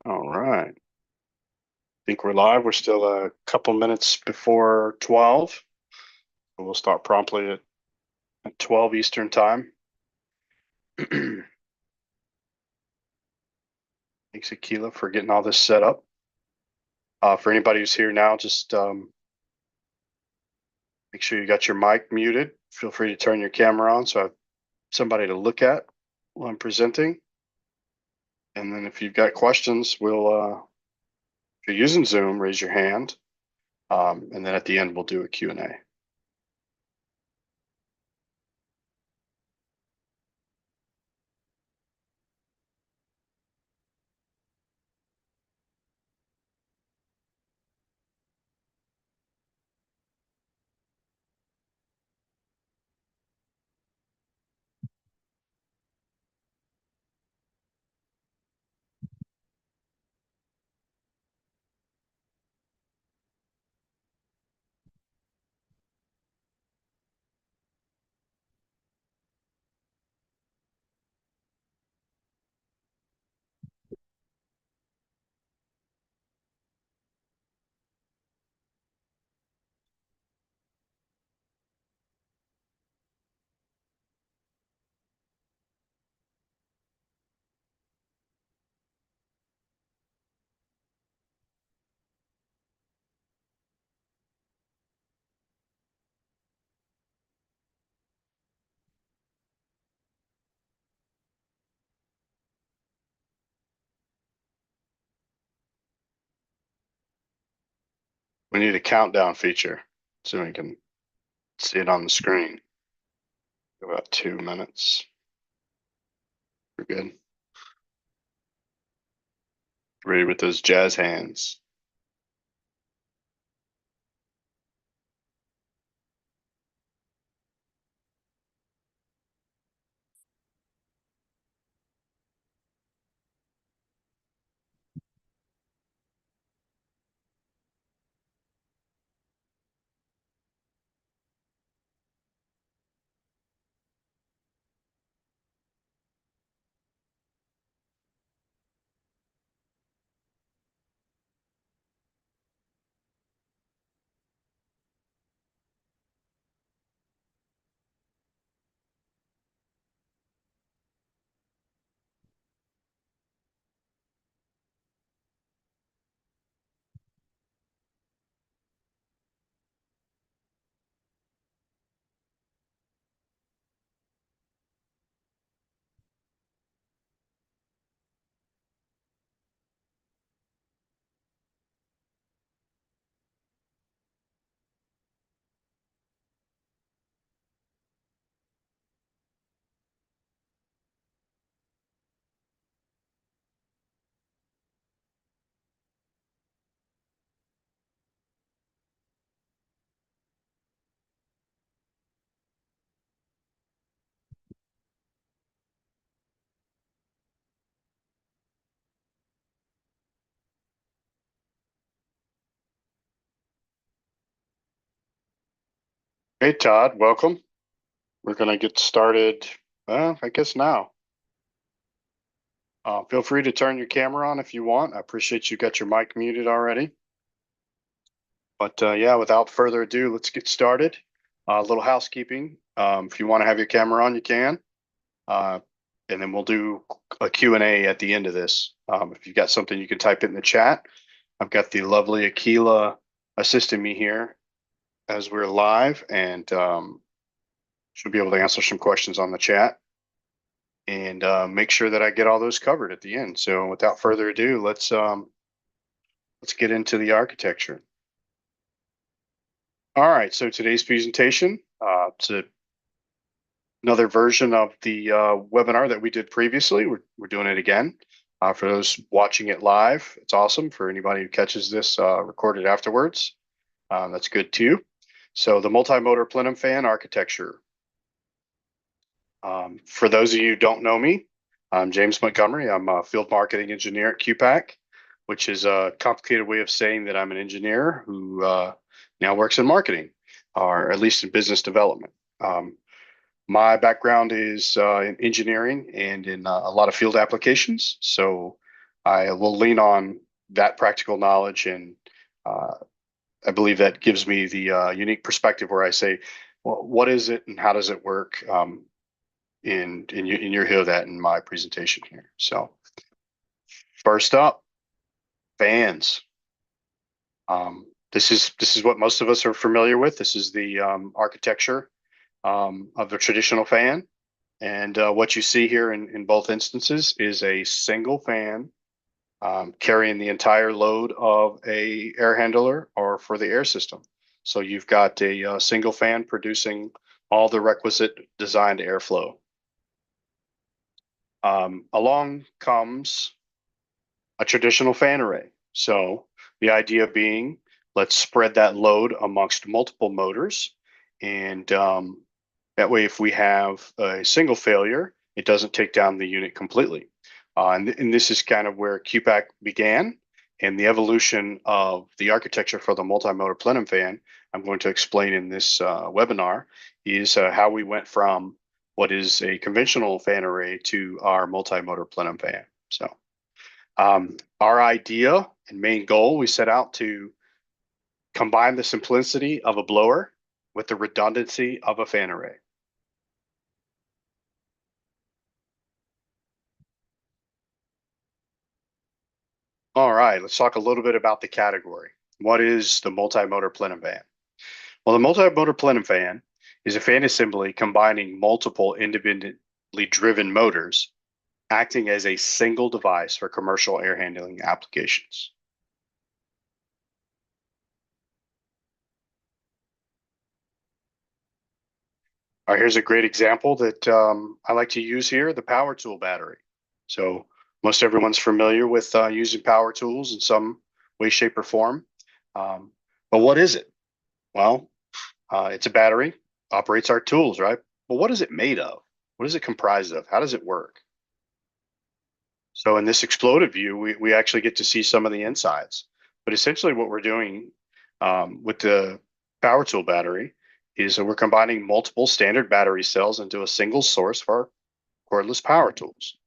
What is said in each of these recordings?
All right. I think we're live. We're still a couple minutes before 12. We'll start promptly at 12 Eastern time. Thanks, Aquila, for getting all this set up. For anybody who's here now, just make sure you got your mic muted. Feel free to turn your camera on so I have somebody to look at while I'm presenting. And then if you've got questions, if you're using Zoom, raise your hand. And then at the end, we'll do a Q&A. We need a countdown feature so we can see it on the screen. About 2 minutes. We're good. Ready with those jazz hands. Hey, Todd, welcome. We're going to get started, I guess now. Feel free to turn your camera on if you want. I appreciate you got your mic muted already. But yeah, without further ado, let's get started. A little housekeeping. If you want to have your camera on, you can. And then we'll do a Q&A at the end of this. If you've got something, you can type it in the chat. I've got the lovely Aquila assisting me here as we're live, and she'll be able to answer some questions on the chat and make sure that I get all those covered at the end. So without further ado, let's get into the architecture. All right, so today's presentation, it's another version of the webinar that we did previously. We're doing it again. For those watching it live, it's awesome. For anybody who catches this recorded afterwards, that's good too. So the multimotor plenum fan architecture. For those of you who don't know me, I'm James Montgomery. I'm a field marketing engineer at Q-PAC, which is a complicated way of saying that I'm an engineer who now works in marketing, or at least in business development. My background is in engineering and in a lot of field applications. So I will lean on that practical knowledge, and uh, I believe that gives me the unique perspective where I say, well, what is it and how does it work? And you'll hear that in my presentation here. So first up, fans. This is what most of us are familiar with. This is the architecture of the traditional fan. And what you see here in both instances is a single fan carrying the entire load of a air handler or for the air system. So you've got a single fan producing all the requisite designed airflow. Along comes a traditional fan array. So the idea being, let's spread that load amongst multiple motors. And that way, if we have a single failure, it doesn't take down the unit completely. And this is kind of where Q-PAC began, and the evolution of the architecture for the multimotor plenum fan, I'm going to explain in this webinar, is how we went from what is a conventional fan array to our multimotor plenum fan. So our idea and main goal, we set out to combine the simplicity of a blower with the redundancy of a fan array. All right, let's talk a little bit about the category. What is the multimotor plenum fan? Well, the multimotor plenum fan is a fan assembly combining multiple independently driven motors acting as a single device for commercial air handling applications. All right, here's a great example that I like to use here, the power tool battery. So most everyone's familiar with using power tools in some way, shape, or form. But what is it? Well, it's a battery, operates our tools, right? But what is it made of? What is it comprised of? How does it work? So in this exploded view, we actually get to see some of the insides. But essentially what we're doing with the power tool battery is that we're combining multiple standard battery cells into a single source for our cordless power tools.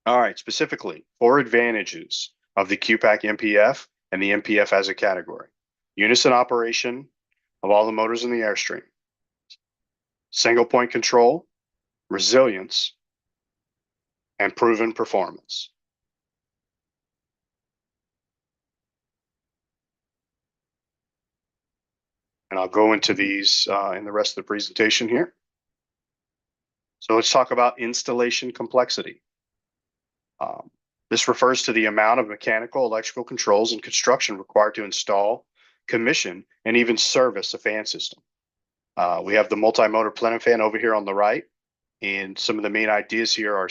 All right, specifically, 4 advantages of the Q-PAC MPF and the MPF as a category. Unison operation of all the motors in the airstream. Single point control, resilience, and proven performance. And I'll go into these in the rest of the presentation here. So let's talk about installation complexity. This refers to the amount of mechanical, electrical controls and construction required to install, commission, and even service a fan system. We have the multimotor plenum fan over here on the right, and some of the main ideas here are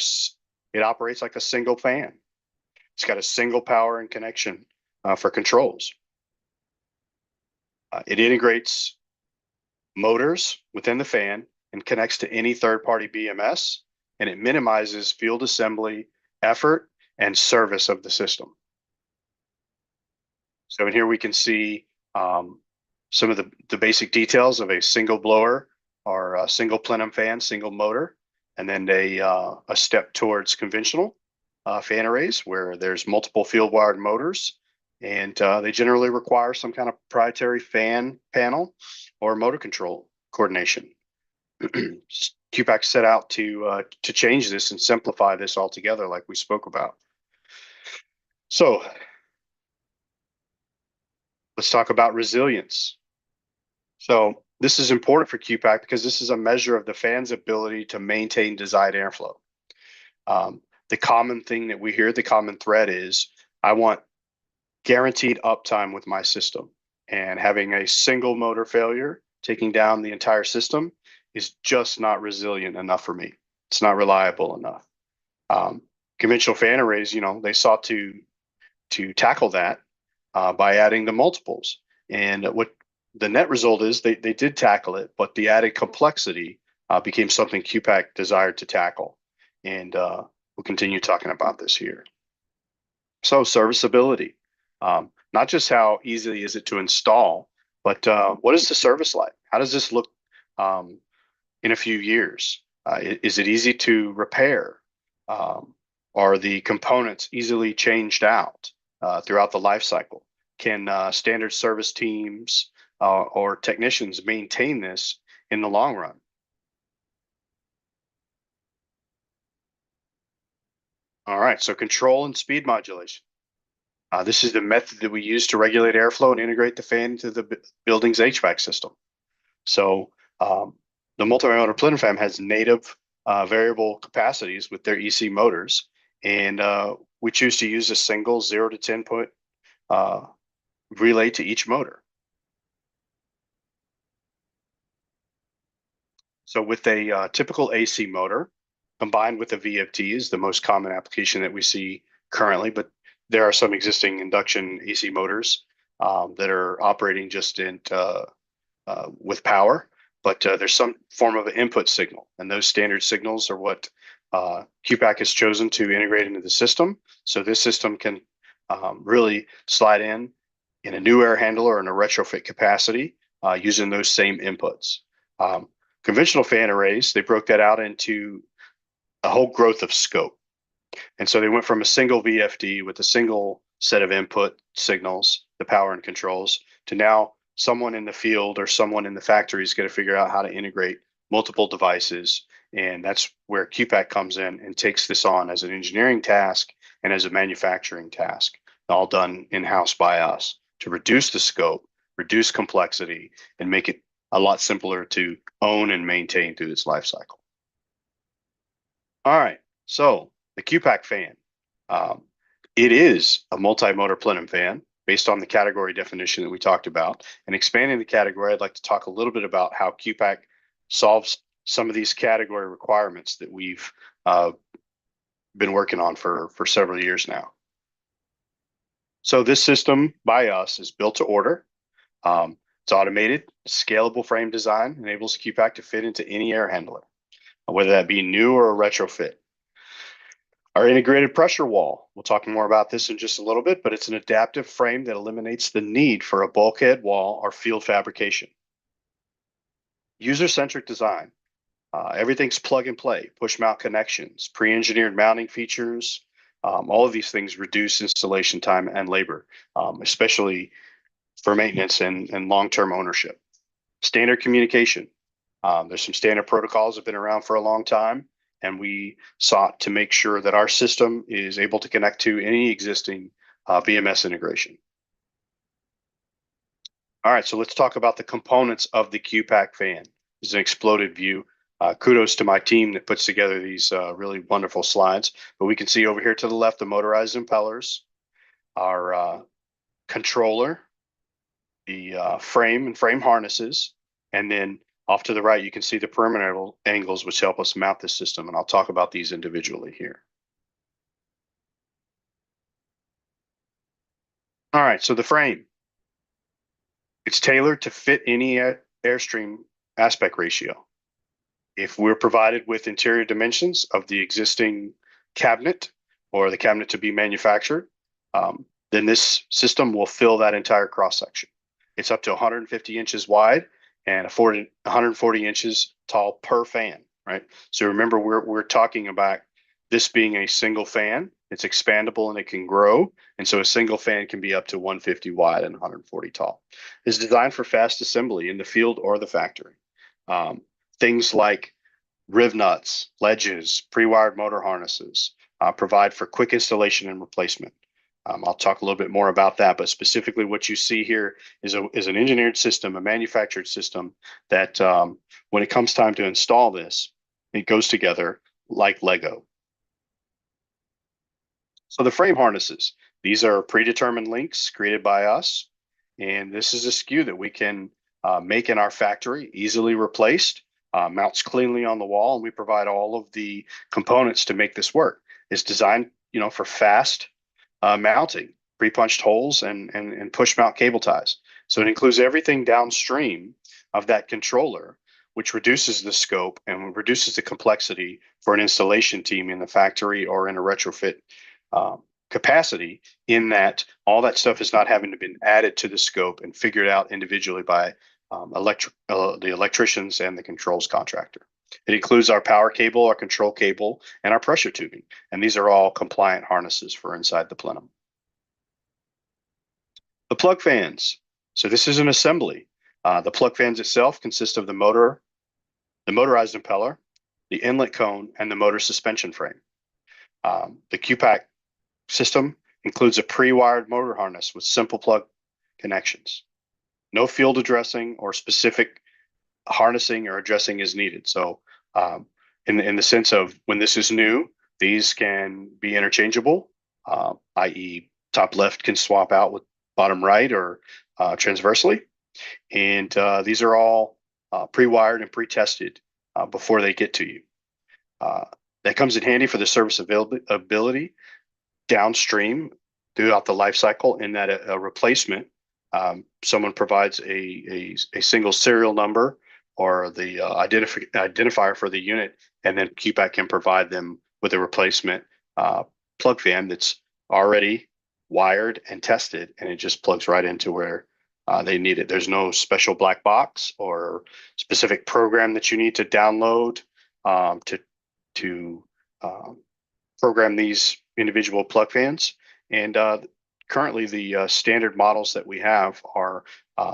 it operates like a single fan. It's got a single power and connection for controls. It integrates motors within the fan and connects to any third-party BMS, and it minimizes field assembly effort and service of the system. So in here we can see some of the basic details of a single blower or a single plenum fan, single motor, and then a step towards conventional fan arrays where there's multiple field wired motors, and they generally require some kind of proprietary fan panel or motor control coordination. Q-PAC set out to change this and simplify this altogether, like we spoke about. So let's talk about resilience. So this is important for Q-PAC because this is a measure of the fan's ability to maintain desired airflow. The common thing that we hear, the common thread is, I want guaranteed uptime with my system. And having a single motor failure, taking down the entire system, is just not resilient enough for me. It's not reliable enough. Conventional fan arrays, they sought to tackle that by adding the multiples. And what the net result is, they did tackle it, but the added complexity became something Q-PAC desired to tackle. And we'll continue talking about this here. So serviceability, not just how easy is it to install, but what is the service like? How does this look in a few years? Is it easy to repair? Are the components easily changed out throughout the life cycle? Can standard service teams or technicians maintain this in the long run? All right, so control and speed modulation. This is the method that we use to regulate airflow and integrate the fan into the building's HVAC system. So the multimotor plenum fan has native variable capacities with their EC motors, and we choose to use a single 0 to 10 point uh, relay to each motor. So with a typical AC motor combined with a VFD is the most common application that we see currently, but there are some existing induction AC motors that are operating just with power, but there's some form of an input signal, and those standard signals are what Q-PAC has chosen to integrate into the system. So this system can really slide in a new air handler or in a retrofit capacity using those same inputs. Conventional fan arrays, they broke that out into a whole growth of scope. And so they went from a single VFD with a single set of input signals, the power and controls, to now someone in the field or someone in the factory is going to figure out how to integrate multiple devices. And that's where Q-PAC comes in and takes this on as an engineering task and as a manufacturing task, all done in-house by us to reduce the scope, reduce complexity, and make it a lot simpler to own and maintain through its life cycle. All right, so the Q-PAC fan. It is a multi-motor plenum fan based on the category definition that we talked about. And expanding the category, I'd like to talk a little bit about how Q-PAC solves some of these category requirements that we've been working on for several years now. So this system by us is built to order. It's automated, scalable frame design enables Q-PAC to fit into any air handler, whether that be new or a retrofit. Our integrated pressure wall, we'll talk more about this in just a little bit, but it's an adaptive frame that eliminates the need for a bulkhead wall or field fabrication. User-centric design. Everything's plug and play, push mount connections, pre-engineered mounting features. All of these things reduce installation time and labor, especially for maintenance and long-term ownership. Standard communication. There's some standard protocols that have been around for a long time, and we sought to make sure that our system is able to connect to any existing BMS integration. All right, so let's talk about the components of the Q-PAC fan. This is an exploded view. Kudos to my team that puts together these really wonderful slides. But we can see over here to the left the motorized impellers, our controller, the frame and frame harnesses, and then off to the right, you can see the perimeter angles, which help us mount this system. And I'll talk about these individually here. All right, so the frame. It's tailored to fit any airstream aspect ratio. If we're provided with interior dimensions of the existing cabinet or the cabinet to be manufactured, then this system will fill that entire cross section. It's up to 150 inches wide and 140 inches tall per fan, right? So remember, we're talking about this being a single fan. It's expandable and it can grow. And so a single fan can be up to 150 wide and 140 tall. It's designed for fast assembly in the field or the factory. Things like riv nuts, ledges, pre-wired motor harnesses provide for quick installation and replacement. I'll talk a little bit more about that, but specifically what you see here is an engineered system, a manufactured system that when it comes time to install this, it goes together like Lego. So the frame harnesses, these are predetermined links created by us, and this is a SKU that we can make in our factory, easily replaced, mounts cleanly on the wall, and we provide all of the components to make this work. It's designed, for fast mounting, pre-punched holes and push mount cable ties. So it includes everything downstream of that controller, which reduces the scope and reduces the complexity for an installation team in the factory or in a retrofit capacity, in that all that stuff is not having to be added to the scope and figured out individually by the electricians and the controls contractor. It includes our power cable, our control cable, and our pressure tubing. And these are all compliant harnesses for inside the plenum. The plug fans. So this is an assembly. The plug fans itself consist of the motor, the motorized impeller, the inlet cone, and the motor suspension frame. The Q-PAC system includes a pre-wired motor harness with simple plug connections. No field addressing or specific harnessing or addressing is needed. So in the sense of when this is new, these can be interchangeable, i.e. top left can swap out with bottom right or transversely. And these are all pre-wired and pre-tested before they get to you. That comes in handy for the service availability downstream throughout the life cycle, in that a replacement, someone provides a single serial number or the identifier for the unit, and then Q-PAC can provide them with a replacement plug fan that's already wired and tested, and it just plugs right into where they need it. There's no special black box or specific program that you need to download to program these individual plug fans. And currently, the standard models that we have are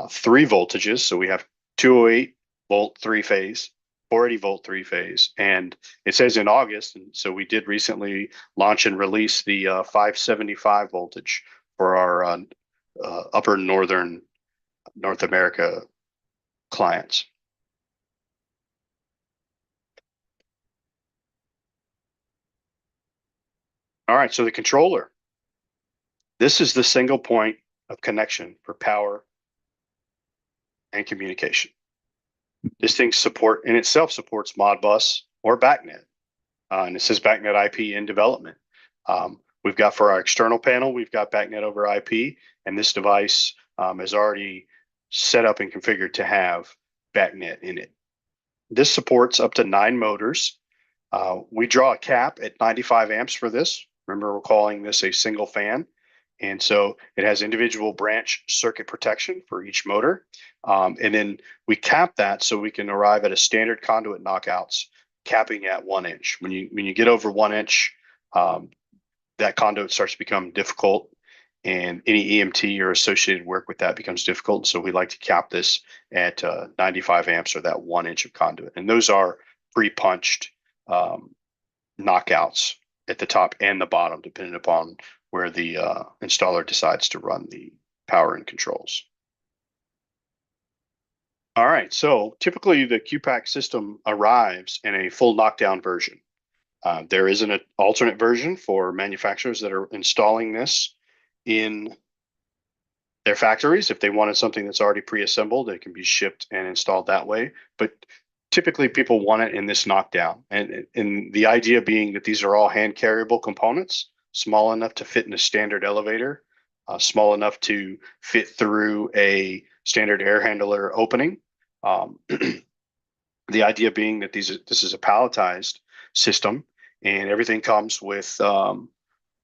3 voltages. So we have 208 volt 3-phase, 480 volt 3-phase, and it says in August. And so we did recently launch and release the 575 voltage for our upper northern North America clients. All right, so the controller. This is the single point of connection for power and communication. This thing in itself supports Modbus or BACnet, and it says BACnet IP in development. We've got for our external panel, we've got BACnet over IP, and this device is already set up and configured to have BACnet in it. This supports up to 9 motors. We draw a cap at 95 amps for this. Remember, we're calling this a single fan. And so it has individual branch circuit protection for each motor. And then we cap that so we can arrive at a standard conduit knockouts, capping at 1 inch. When you get over 1 inch, that conduit starts to become difficult, and any EMT or associated work with that becomes difficult. So we like to cap this at 95 amps, or that 1 inch of conduit. And those are pre-punched knockouts at the top and the bottom, depending upon where the installer decides to run the power and controls. All right, so typically the Q-PAC system arrives in a full knockdown version. There is an alternate version for manufacturers that are installing this in their factories. If they wanted something that's already pre-assembled, it can be shipped and installed that way. But typically people want it in this knockdown. And the idea being that these are all hand carryable components, small enough to fit in a standard elevator, small enough to fit through a standard air handler opening. The idea being that this is a palletized system, and everything comes with all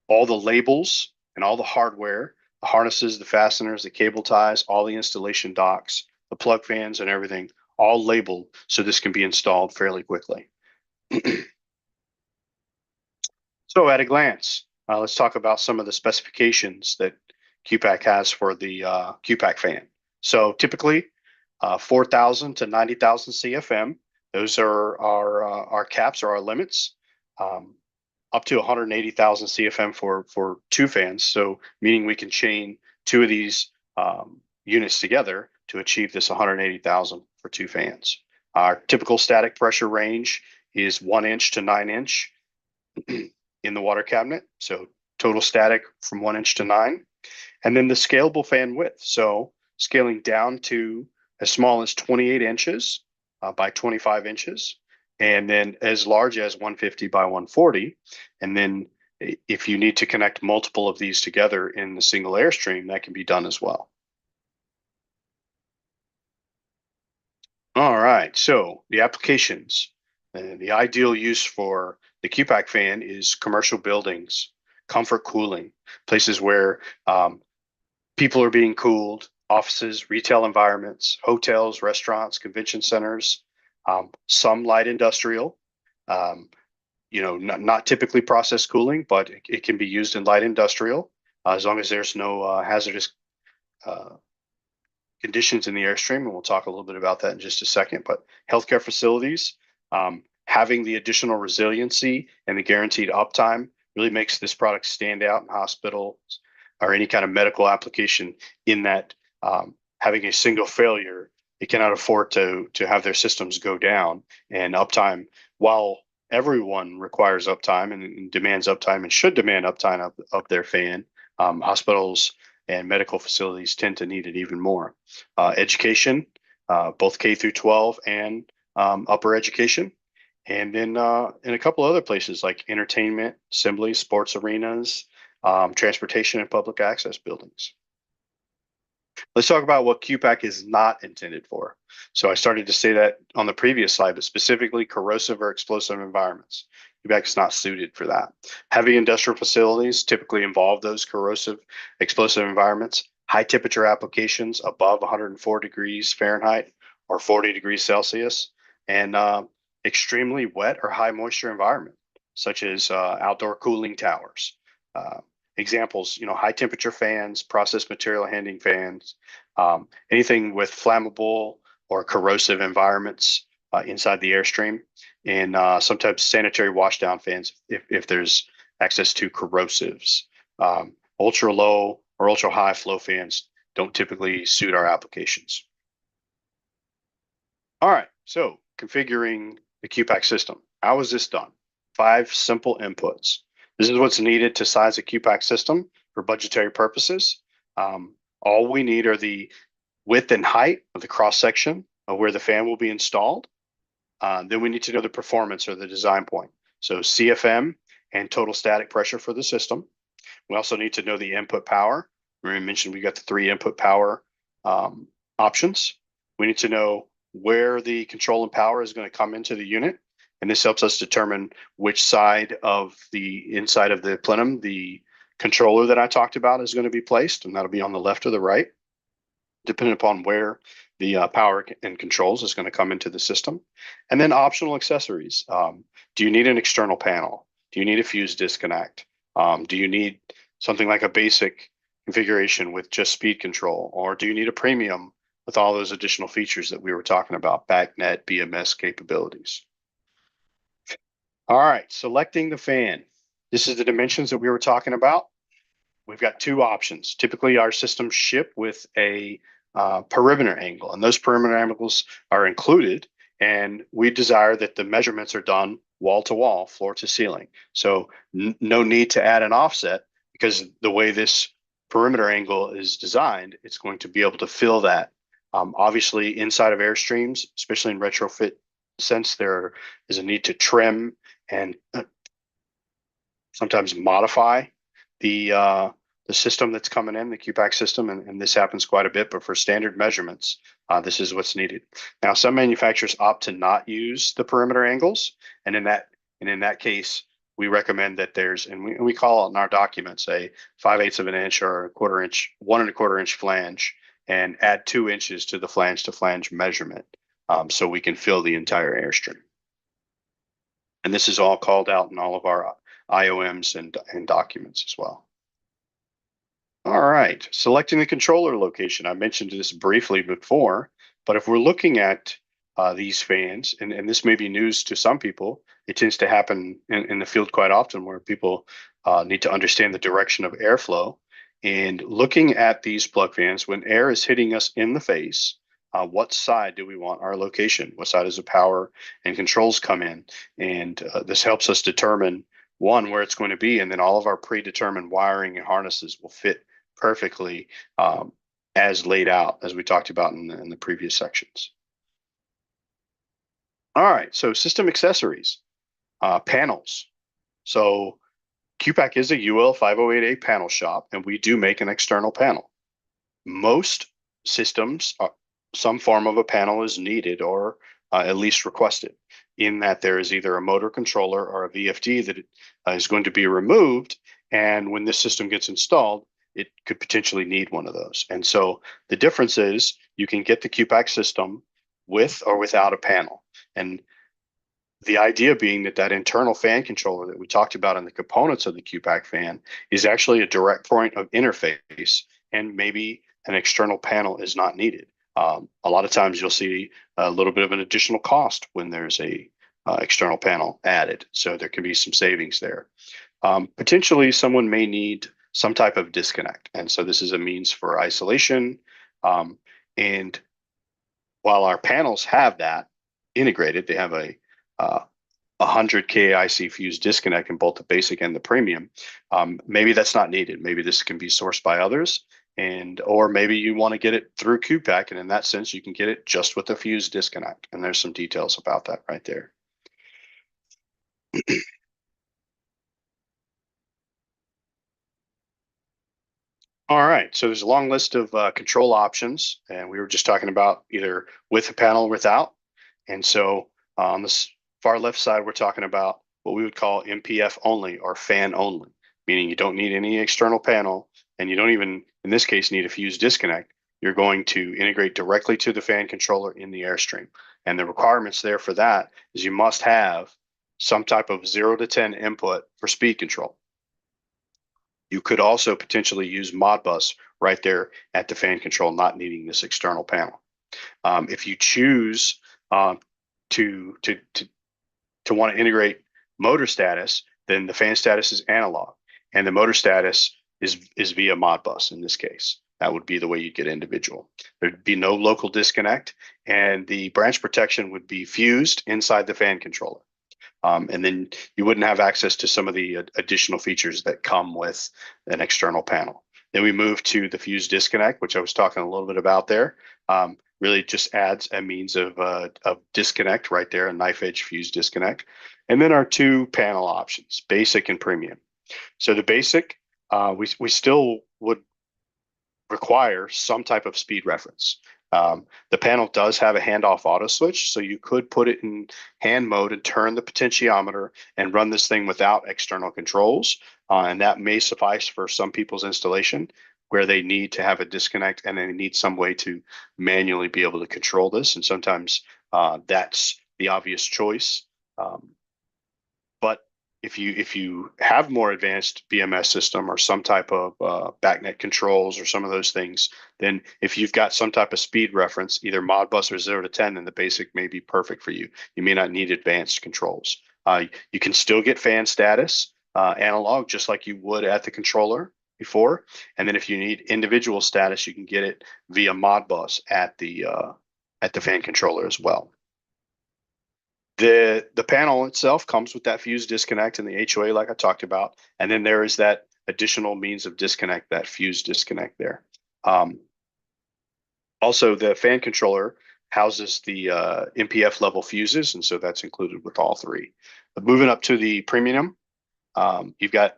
the labels and all the hardware, the harnesses, the fasteners, the cable ties, all the installation docks, the plug fans, and everything, all labeled so this can be installed fairly quickly. So at a glance, let's talk about some of the specifications that Q-PAC has for the Q-PAC fan. So typically 4,000 to 90,000 CFM. Those are our caps or our limits. Up to 180,000 CFM for 2 fans. So meaning we can chain 2 of these units together to achieve this 180,000 for 2 fans. Our typical static pressure range is 1 inch to 9 inch in the water cabinet. So total static from 1 inch to 9. And then the scalable fan width. So scaling down to as small as 28 inches by 25 inches, and then as large as 150 by 140. And then if you need to connect multiple of these together in the single airstream, that can be done as well. All right, so the applications. The ideal use for the Q-PAC fan is commercial buildings, comfort cooling, places where people are being cooled, offices, retail environments, hotels, restaurants, convention centers, some light industrial, not typically process cooling, but it can be used in light industrial as long as there's no hazardous conditions in the airstream, and we'll talk a little bit about that in just a second. But healthcare facilities, having the additional resiliency and the guaranteed uptime really makes this product stand out in hospitals or any kind of medical application, in that having a single failure, they cannot afford to have their systems go down. And uptime, while everyone requires uptime and demands uptime and should demand uptime of their fan, hospitals and medical facilities tend to need it even more. Education, both K through 12 and upper education, and then in a couple other places like entertainment, assembly, sports arenas, transportation, and public access buildings. Let's talk about what Q-PAC is not intended for. So I started to say that on the previous slide, but specifically corrosive or explosive environments. Q-PAC is not suited for that. Heavy industrial facilities typically involve those corrosive, explosive environments. High temperature applications above 104 degrees Fahrenheit or 40 degrees Celsius, and extremely wet or high moisture environment, such as outdoor cooling towers. Examples, high temperature fans, process material handling fans, anything with flammable or corrosive environments inside the airstream, and sometimes sanitary washdown fans if there's access to corrosives. Ultra low or ultra high flow fans don't typically suit our applications. All right, so configuring the Q-PAC system. How is this done? 5 simple inputs. This is what's needed to size a Q-PAC system for budgetary purposes. All we need are the width and height of the cross section of where the fan will be installed. Then we need to know the performance or the design point. So CFM and total static pressure for the system. We also need to know the input power. We mentioned we got the 3 input power options. We need to know where the control and power is going to come into the unit. And this helps us determine which side of the inside of the plenum the controller that I talked about is going to be placed, and that'll be on the left or the right, depending upon where the power and controls is going to come into the system. And then optional accessories. Do you need an external panel? Do you need a fuse disconnect? Do you need something like a basic configuration with just speed control? Or do you need a premium with all those additional features that we were talking about, backnet, BMS capabilities? All right, selecting the fan. This is the dimensions that we were talking about. We've got 2 options. Typically, our systems ship with a perimeter angle, and those perimeter angles are included, and we desire that the measurements are done wall to wall, floor to ceiling. So no need to add an offset, because the way this perimeter angle is designed, it's going to be able to fill that. Obviously, inside of airstreams, especially in retrofit sense, there is a need to trim and sometimes modify the system that's coming in, the Q-PAC system, and this happens quite a bit. But for standard measurements, this is what's needed. Now, some manufacturers opt to not use the perimeter angles, and in that case, we recommend that there's, and we call it in our documents, a 5/8 of an inch or a 1/4 inch, 1 1/4 inch flange, and add 2 inches to the flange to flange measurement, so we can fill the entire airstream. And this is all called out in all of our IOMs and documents as well. All right, selecting the controller location. I mentioned this briefly before, but if we're looking at these fans, and this may be news to some people, it tends to happen in the field quite often, where people need to understand the direction of airflow. And looking at these plug fans, when air is hitting us in the face, what side do we want our location? What side does the power and controls come in? And this helps us determine, one, where it's going to be, and then all of our predetermined wiring and harnesses will fit perfectly as laid out, as we talked about in the previous sections. All right, so system accessories, panels. So Q-PAC is a UL 508A panel shop, and we do make an external panel. Most systems, some form of a panel is needed, or at least requested, in that there is either a motor controller or a VFD that is going to be removed. And when this system gets installed, it could potentially need one of those. And so the difference is you can get the Q-PAC system with or without a panel. And the idea being that that internal fan controller that we talked about in the components of the Q-PAC fan is actually a direct point of interface, and maybe an external panel is not needed. A lot of times you'll see a little bit of an additional cost when there's a external panel added, so there can be some savings there. Potentially, someone may need some type of disconnect, and so this is a means for isolation. And while our panels have that integrated, they have a 100 KIC fuse disconnect in both the basic and the premium. Maybe that's not needed. Maybe this can be sourced by others, or maybe you want to get it through Q-PAC, and in that sense, you can get it just with the fuse disconnect. And there's some details about that right there. All right, so there's a long list of control options, and we were just talking about either with a panel or without. And so on this far left side, we're talking about what we would call MPF only or fan only, meaning you don't need any external panel, and you don't even, in this case, need a fuse disconnect. You're going to integrate directly to the fan controller in the airstream. And the requirements there for that is you must have some type of 0 to 10 input for speed control. You could also potentially use Modbus right there at the fan control, not needing this external panel. If you choose to want to integrate motor status, then the fan status is analog, and the motor status is via Modbus in this case. That would be the way you get individual. There'd be no local disconnect, and the branch protection would be fused inside the fan controller. And then you wouldn't have access to some of the additional features that come with an external panel. Then we move to the fuse disconnect, which I was talking a little bit about there. Really just adds a means of disconnect right there, a knife edge fuse disconnect. And then our two panel options, basic and premium. So the basic, we still would require some type of speed reference. The panel does have a handoff auto switch, so you could put it in hand mode and turn the potentiometer and run this thing without external controls. And that may suffice for some people's installation where they need to have a disconnect and they need some way to manually be able to control this. And sometimes that's the obvious choice. But if you have more advanced BMS system or some type of backnet controls or some of those things, then if you've got some type of speed reference, either Modbus or 0 to 10, then the basic may be perfect for you. You may not need advanced controls. You can still get fan status analog, just like you would at the controller before. And then if you need individual status, you can get it via Modbus at the fan controller as well. The panel itself comes with that fuse disconnect and the HOA like I talked about, and then there is that additional means of disconnect, that fuse disconnect there. Also, the fan controller houses the MPF level fuses, and so that's included with all three. But moving up to the premium, you've got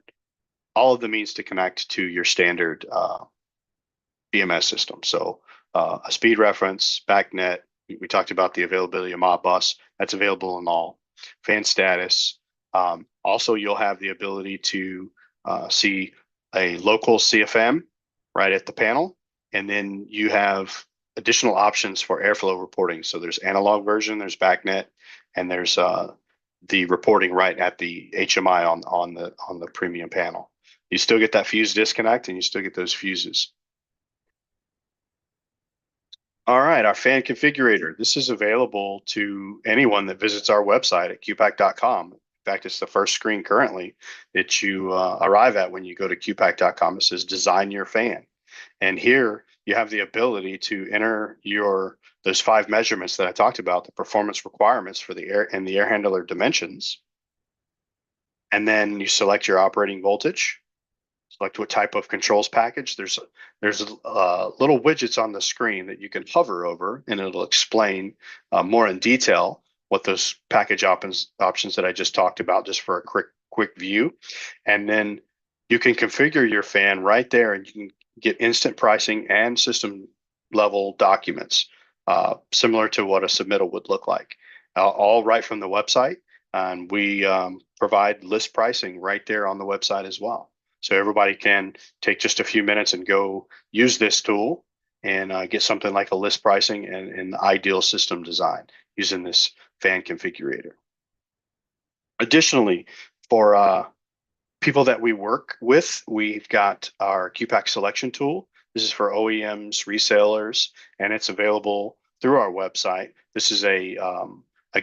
all of the means to connect to your standard BMS system. So a speed reference, backnet. We talked about the availability of Modbus. That's available in all. Fan status. Also, you'll have the ability to see a local CFM right at the panel. And then you have additional options for airflow reporting. So there's analog version, there's backnet, and there's the reporting right at the HMI on the premium panel. You still get that fuse disconnect and you still get those fuses. All right, our fan configurator. This is available to anyone that visits our website at qpac.com. In fact, it's the first screen currently that you arrive at when you go to qpac.com. It says design your fan. And here you have the ability to enter those 5 measurements that I talked about, the performance requirements for the air and the air handler dimensions. And then you select your operating voltage. Select what type of controls package. There's little widgets on the screen that you can hover over, and it'll explain more in detail what those package options that I just talked about, just for a quick view. And then you can configure your fan right there, and you can get instant pricing and system level documents, similar to what a submittal would look like, all right from the website. And we provide list pricing right there on the website as well. So everybody can take just a few minutes and go use this tool and get something like a list pricing and ideal system design using this fan configurator. Additionally, for people that we work with, we've got our Q-PAC selection tool. This is for OEMs, resellers, and it's available through our website. This is a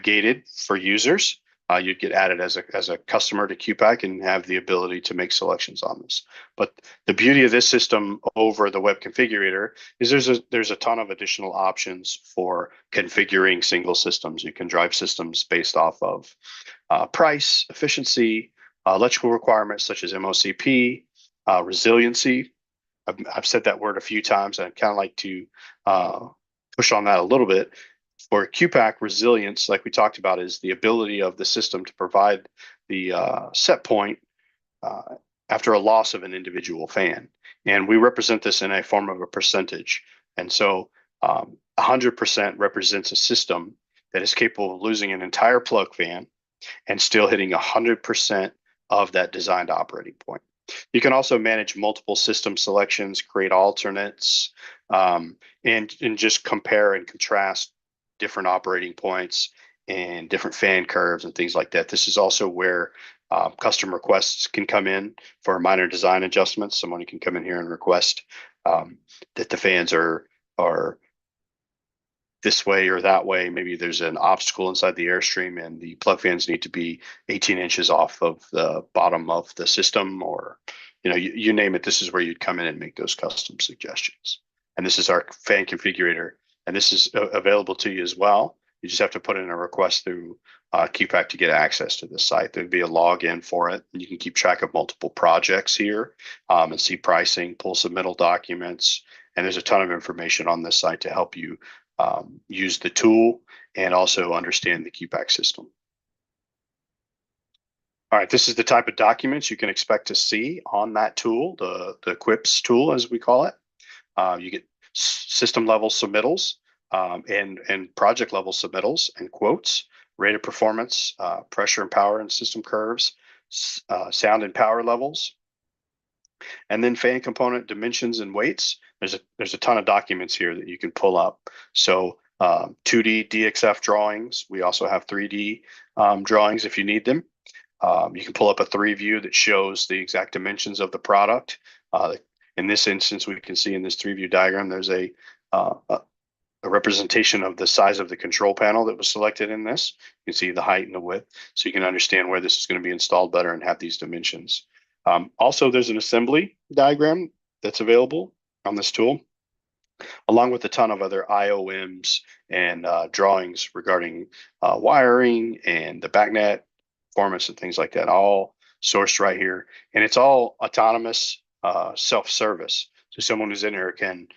gated for users. You'd get added as a customer to Q-PAC and have the ability to make selections on this. But the beauty of this system over the web configurator is there's a ton of additional options for configuring single systems. You can drive systems based off of price, efficiency, electrical requirements such as MOCP, resiliency. I've said that word a few times, and I kind of like to push on that a little bit. For Q-PAC, resilience, like we talked about, is the ability of the system to provide the set point after a loss of an individual fan. And we represent this in a form of a percentage. And so 100% represents a system that is capable of losing an entire plug fan and still hitting 100% of that designed operating point. You can also manage multiple system selections, create alternates, and just compare and contrast different operating points and different fan curves and things like that. This is also where custom requests can come in for minor design adjustments. Someone can come in here and request that the fans are this way or that way. Maybe there's an obstacle inside the airstream and the plug fans need to be 18 inches off of the bottom of the system, or you name it. This is where you'd come in and make those custom suggestions. And this is our fan configurator, and this is available to you as well. You just have to put in a request through Q-PAC to get access to the site. There'd be a login for it. You can keep track of multiple projects here and see pricing, pull submittal documents, and there's a ton of information on this site to help you use the tool and also understand the Q-PAC system. All right, this is the type of documents you can expect to see on that tool, the QUIPS tool, as we call it. You get system level submittals and project level submittals and quotes, rated performance, pressure and power and system curves, sound and power levels, and then fan component dimensions and weights. There's a ton of documents here that you can pull up. So 2D DXF drawings. We also have 3D drawings if you need them. You can pull up a 3-view that shows the exact dimensions of the product. In this instance, we can see in this 3-view diagram, there's a representation of the size of the control panel that was selected in this. You can see the height and the width, so you can understand where this is going to be installed better and have these dimensions. Also, there's an assembly diagram that's available on this tool, along with a ton of other IOMs and drawings regarding wiring and the backnet performance and things like that, all sourced right here. And it's all autonomous self-service. So someone who's in here can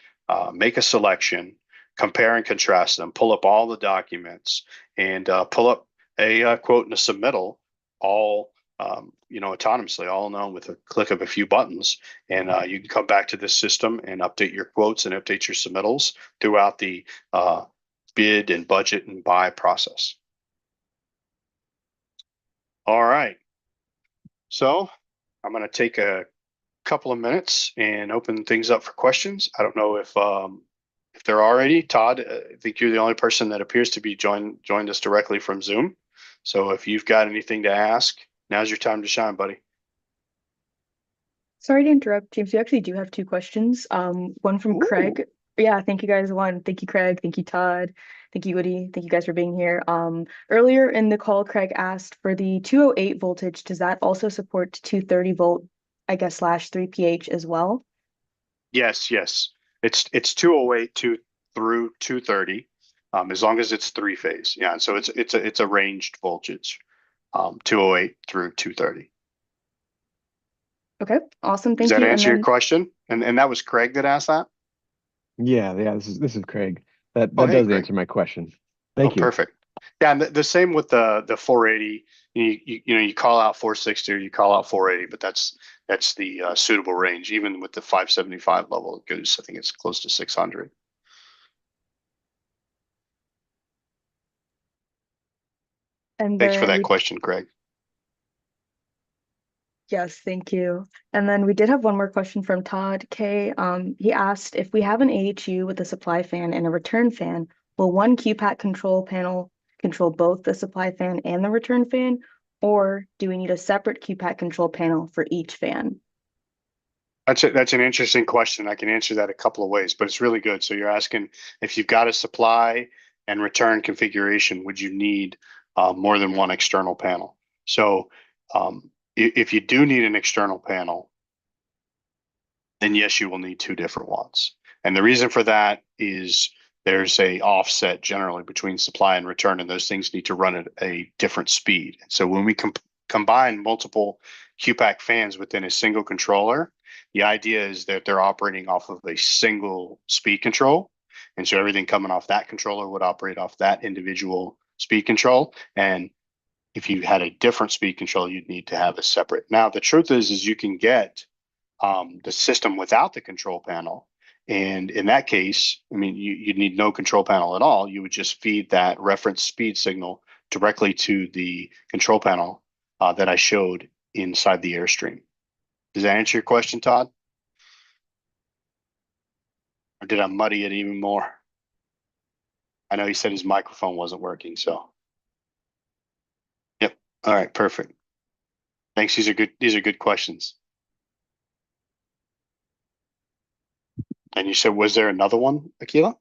make a selection, compare and contrast them, pull up all the documents, and pull up a quote and a submittal, all autonomously, all known with a click of a few buttons. And you can come back to this system and update your quotes and update your submittals throughout the bid and budget and buy process. All right. So I'm going to take a couple of minutes and open things up for questions. I don't know if there are any. Todd, I think you're the only person that appears to be joined us directly from Zoom. So if you've got anything to ask, now's your time to shine, buddy. Sorry to interrupt, James. We actually do have 2 questions. One from Craig. Yeah, thank you guys. Thank you, Craig. Thank you, Todd. Thank you, Woody. Thank you guys for being here. Earlier in the call, Craig asked for the 208 voltage. Does that also support 230 volt, I guess, / 3 pH as well? Yes. It's 208 through 230, as long as it's 3-phase. Yeah, so it's a ranged voltage, 208 through 230. Okay, awesome. Thank you. Does that you. answer your question? And that was Craig that asked that? Yeah. This is Craig. That hey, does Craig. answer my question. Thank you. Perfect. Yeah, and the same with the 480. You call out 460 or you call out 480, but that's the suitable range. Even with the 575 level, it goes. I think it's close to 600. And thanks for then that question, Craig. Yes, thank you. And then we did have one more question from Todd K. He asked, if we have an AHU with a supply fan and a return fan, will one Q-PAC control panel control both the supply fan and the return fan? Or do we need a separate Q-PAC control panel for each fan? That's an interesting question. I can answer that a couple of ways, but it's really good. So you're asking if you've got a supply and return configuration, would you need more than one external panel? So if you do need an external panel, then yes, you will need two different ones. And the reason for that is there's a offset generally between supply and return, and those things need to run at a different speed. So when we combine multiple Q-PAC fans within a single controller, the idea is that they're operating off of a single speed control. And so everything coming off that controller would operate off that individual speed control. And if you had a different speed control, you'd need to have a separate. Now, the truth is you can get the system without the control panel. And in that case, I mean, you'd need no control panel at all. You would just feed that reference speed signal directly to the control panel that I showed inside the Airstream. Does that answer your question, Todd? Or did I muddy it even more? I know he said his microphone wasn't working, so. Yep. All right, perfect. Thanks. These are good questions. And you said, was there another one, Akila?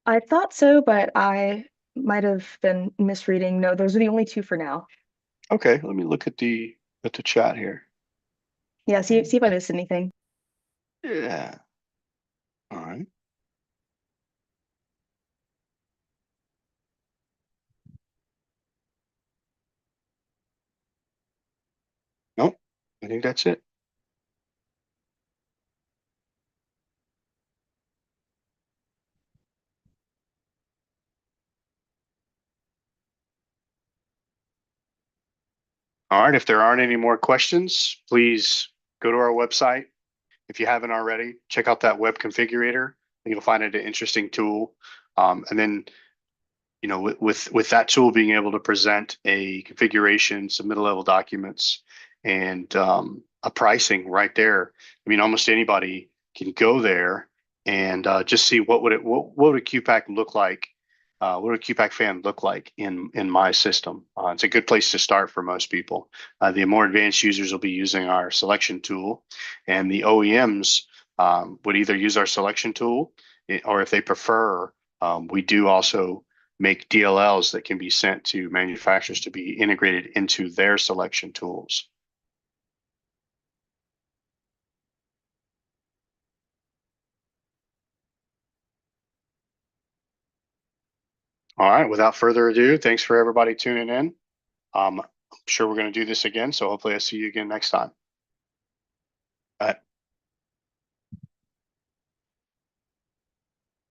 I thought so, but I might have been misreading. No, those are the only two for now. Okay, let me look at the chat here. Yeah, see if I missed anything. Yeah. All right. Nope, I think that's it. All right, if there aren't any more questions, please go to our website. If you haven't already, check out that web configurator. You'll find it an interesting tool. And then, you know, with that tool being able to present a configuration, some middle level documents, and a pricing right there. I mean, almost anybody can go there and just see what would a Q-PAC look like. What would a Q-PAC fan look like in my system? It's a good place to start for most people. The more advanced users will be using our selection tool, and the OEMs would either use our selection tool, or if they prefer, we do also make DLLs that can be sent to manufacturers to be integrated into their selection tools. All right, without further ado, thanks for everybody tuning in. I'm sure we're going to do this again, so hopefully I see you again next time.